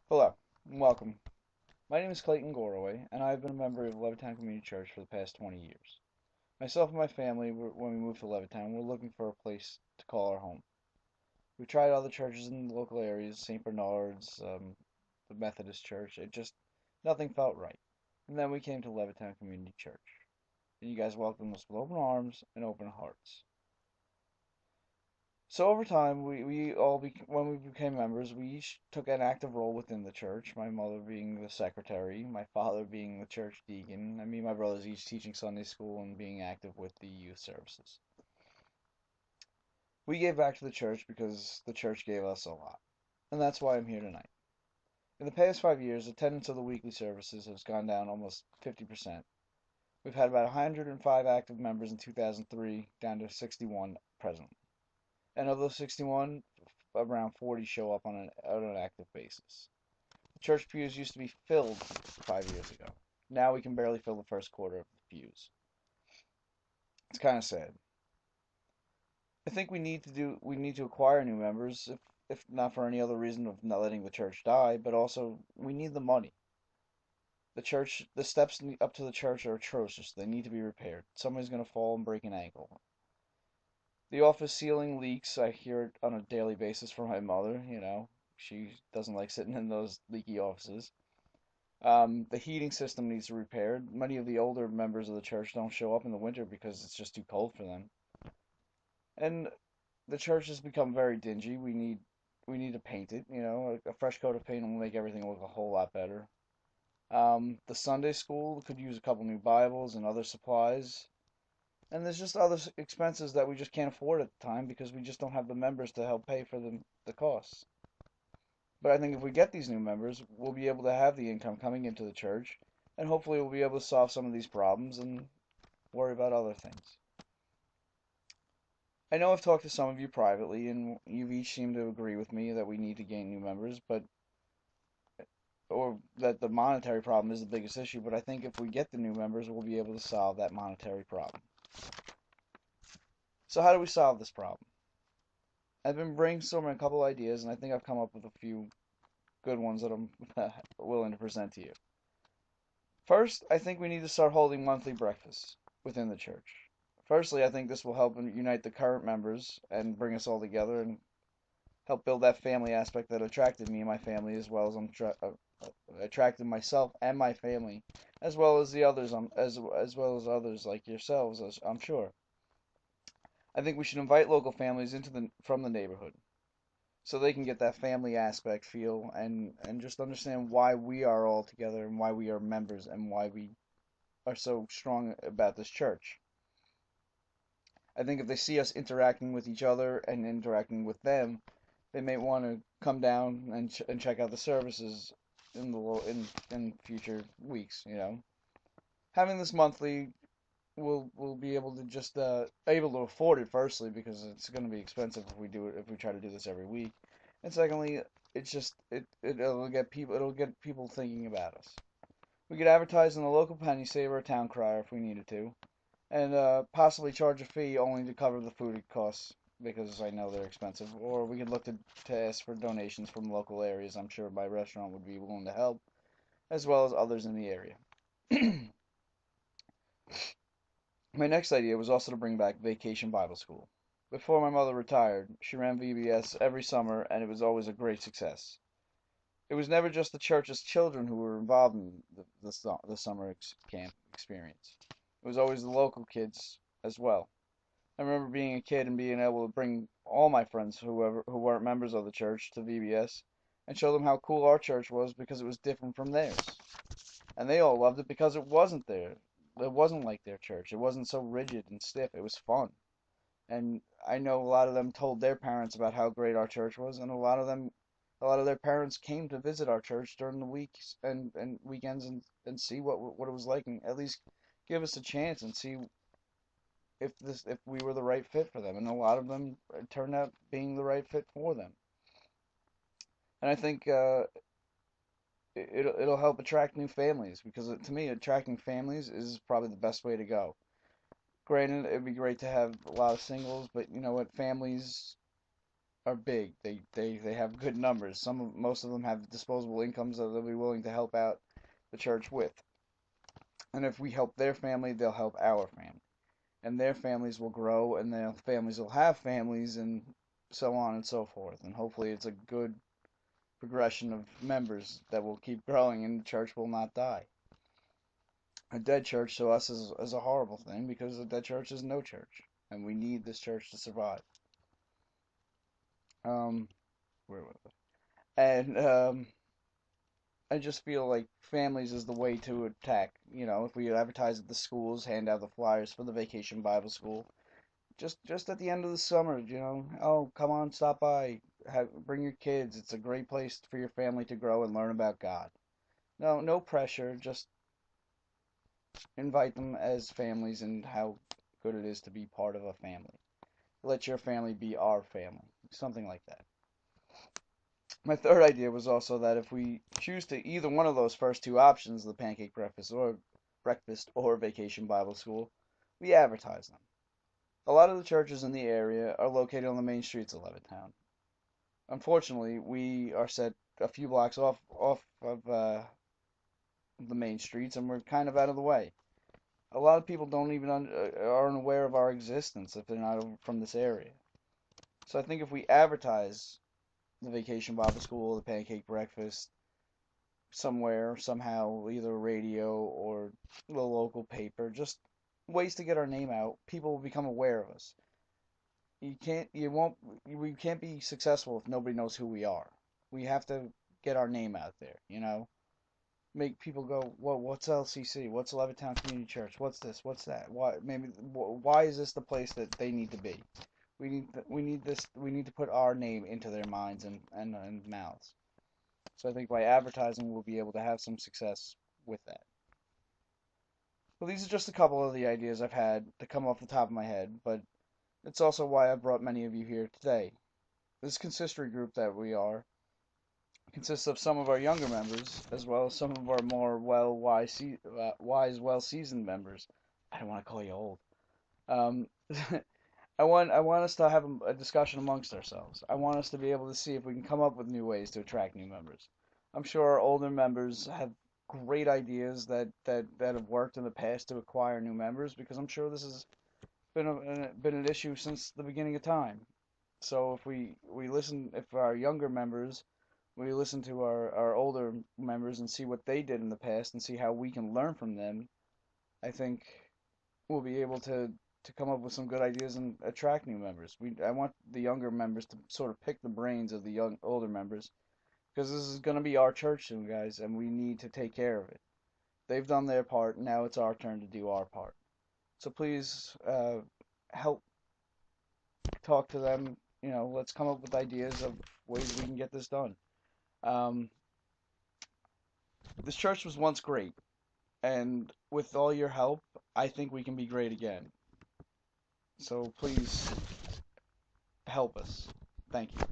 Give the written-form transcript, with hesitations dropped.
Hello, and welcome. My name is Clayton Goroway, and I've been a member of Levittown Community Church for the past 20 years. Myself and my family, when we moved to Levittown, we're looking for a place to call our home. We tried other churches in the local areas, St. Bernard's, the Methodist Church. Nothing felt right. And then we came to Levittown Community Church, and you guys welcomed us with open arms and open hearts. So over time, when we became members, we each took an active role within the church. My mother being the secretary, my father being the church deacon, and me and my brothers each teaching Sunday school and being active with the youth services. We gave back to the church because the church gave us a lot, and that's why I'm here tonight. In the past 5 years, attendance of the weekly services has gone down almost 50%. We've had about 105 active members in 2003, down to 61 presently. And of those 61, around 40 show up on an active basis. The church pews used to be filled 5 years ago. Now we can barely fill the first quarter of the pews. It's kind of sad. I think we need to acquire new members, if not for any other reason of not letting the church die, but also we need the money. The steps up to the church are atrocious. They need to be repaired. Somebody's going to fall and break an ankle. The office ceiling leaks. I hear it on a daily basis from my mother. She doesn't like sitting in those leaky offices. The heating system needs repaired. Many of the older members of the church don't show up in the winter because it's just too cold for them. And the church has become very dingy. We need to paint it. A fresh coat of paint will make everything look a whole lot better. The Sunday school could use a couple new Bibles and other supplies. And there's just other expenses that we just can't afford at the time because we just don't have the members to help pay for the costs. But I think if we get these new members, we'll be able to have the income coming into the church, and hopefully we'll be able to solve some of these problems and worry about other things. I know I've talked to some of you privately, and you've each seemed to agree with me that we need to gain new members, or that the monetary problem is the biggest issue, but I think if we get the new members, we'll be able to solve that monetary problem. So how do we solve this problem? I've been brainstorming a couple ideas, and I think I've come up with a few good ones that I'm willing to present to you. First, I think we need to start holding monthly breakfasts within the church. Firstly, I think this will help unite the current members and bring us all together and help build that family aspect that attracted me and my family, as well as attracted myself and my family, as well as the others, as well as others like yourselves, I'm sure. I think we should invite local families from the neighborhood so they can get that family aspect feel and just understand why we are all together and why we are members and why we are so strong about this church. I think if they see us interacting with each other and interacting with them, they may want to come down and check out the services in future weeks. Having this monthly, we'll be able to just able to afford it. Firstly, because it's going to be expensive if we try to do this every week, and secondly, it'll get people thinking about us. We could advertise in the local penny saver or town crier if we needed to, and possibly charge a fee only to cover the food costs because I know they're expensive. Or we could look to ask for donations from local areas. I'm sure my restaurant would be willing to help, as well as others in the area. My next idea was also to bring back Vacation Bible School. Before my mother retired, she ran VBS every summer, and it was always a great success. It was never just the church's children who were involved in the summer camp experience. It was always the local kids as well. I remember being a kid and being able to bring all my friends who weren't members of the church to VBS and show them how cool our church was because it was different from theirs. And they all loved it because it wasn't there. It wasn't like their church. It wasn't so rigid and stiff. It was fun. And I know a lot of them told their parents about how great our church was, and a lot of their parents came to visit our church during the weeks and weekends and see what it was like, and at least give us a chance and see if we were the right fit for them. And a lot of them turned out being the right fit for them. And I think it'll help attract new families because to me, attracting families is probably the best way to go. Granted, it'd be great to have a lot of singles, but you know what? Families are big. They have good numbers. Most of them have disposable incomes that they'll be willing to help out the church with. And if we help their family, they'll help our family. And their families will grow, and their families will have families, and so on and so forth. And hopefully it's a good progression of members that will keep growing, and the church will not die. A dead church to us is a horrible thing, because a dead church is no church. And we need this church to survive. Um, where was it? And I just feel like families is the way to attack. If we advertise at the schools, hand out the flyers for the Vacation Bible School, just at the end of the summer, oh, come on, stop by, bring your kids. It's a great place for your family to grow and learn about God. No pressure. Just invite them as families and how good it is to be part of a family. Let your family be our family. Something like that. My third idea was also that if we choose to either one of those first two options, the pancake breakfast or vacation Bible school, we advertise them. A lot of the churches in the area are located on the main streets of Levittown. Unfortunately, we are set a few blocks off of the main streets, and we're kind of out of the way. A lot of people don't even are unaware of our existence if they're not from this area. So I think if we advertise the Vacation Bible School, the pancake breakfast, somewhere, somehow, either radio or the local paper, just ways to get our name out, people will become aware of us. We can't be successful if nobody knows who we are. We have to get our name out there. Make people go, well, what's LCC? What's Levittown Community Church? What's this? What's that? Why is this the place that they need to be? We need to put our name into their minds and mouths. So I think by advertising, we'll be able to have some success with that. Well, these are just a couple of the ideas I've had to come off the top of my head, but it's also why I brought many of you here today. This consistory group that we are consists of some of our younger members, as well as some of our more well-seasoned members. I don't want to call you old. Um, I want us to have a discussion amongst ourselves. I want us to be able to see if we can come up with new ways to attract new members. I'm sure our older members have great ideas that have worked in the past to acquire new members, because I'm sure this has been an issue since the beginning of time. So if we listen, if our younger members, we listen to our older members and see what they did in the past and see how we can learn from them, I think we'll be able to come up with some good ideas and attract new members. I want the younger members to sort of pick the brains of the older members, because this is going to be our church soon, guys, and we need to take care of it. They've done their part, now it's our turn to do our part. So please help talk to them. Let's come up with ideas of ways we can get this done. Um, this church was once great, and with all your help, I think we can be great again. So please help us. Thank you.